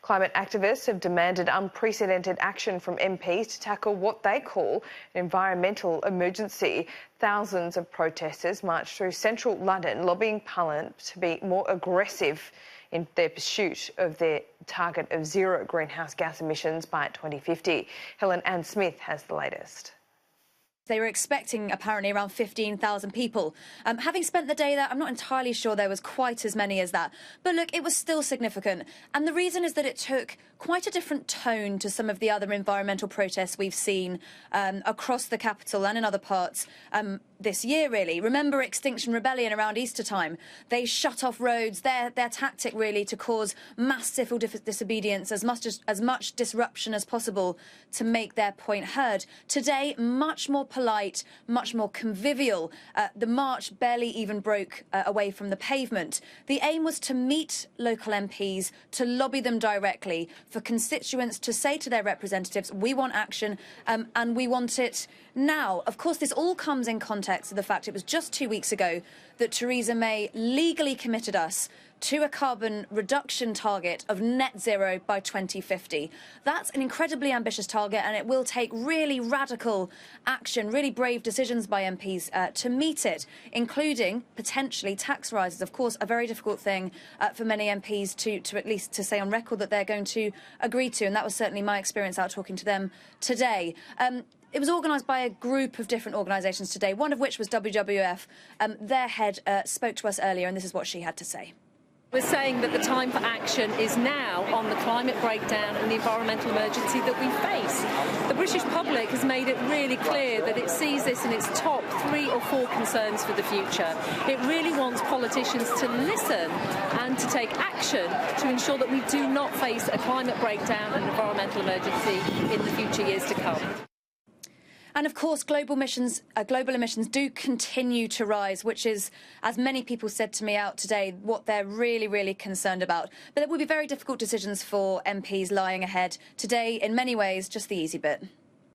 Climate activists have demanded unprecedented action from MPs to tackle what they call an environmental emergency. Thousands of protesters marched through central London, lobbying Parliament to be more aggressive in their pursuit of their target of zero greenhouse gas emissions by 2050. Helen Ann Smith has the latest. They were expecting apparently around 15,000 people. Having spent the day there, I'm not entirely sure there was quite as many as that. But look, it was still significant. And the reason is that it took quite a different tone to some of the other environmental protests we've seen across the capital and in other parts this year, really. Remember Extinction Rebellion around Easter time? They shut off roads, their tactic really to cause mass civil disobedience, as much disruption as possible to make their point heard. Today, much more polite, much more convivial. The march barely even broke away from the pavement. The aim was to meet local MPs, to lobby them directly, for constituents to say to their representatives, we want action and we want it now. Of course, this all comes in context of the fact it was just 2 weeks ago that Theresa May legally committed us to a carbon reduction target of net zero by 2050. That's an incredibly ambitious target, and it will take really radical action, really brave decisions by MPs to meet it, including potentially tax rises. Of course, a very difficult thing for many MPs to at least to say on record that they're going to agree to, and that was certainly my experience out talking to them today. It was organised by a group of different organisations today, one of which was WWF. Their head spoke to us earlier, and this is what she had to say. We're saying that the time for action is now on the climate breakdown and the environmental emergency that we face. The British public has made it really clear that it sees this in its top 3 or 4 concerns for the future. It really wants politicians to listen and to take action to ensure that we do not face a climate breakdown and environmental emergency in the future years to come. And of course, global emissions do continue to rise, which is, as many people said to me out today, what they're really, really concerned about. But there will be very difficult decisions for MPs lying ahead. Today, in many ways, just the easy bit.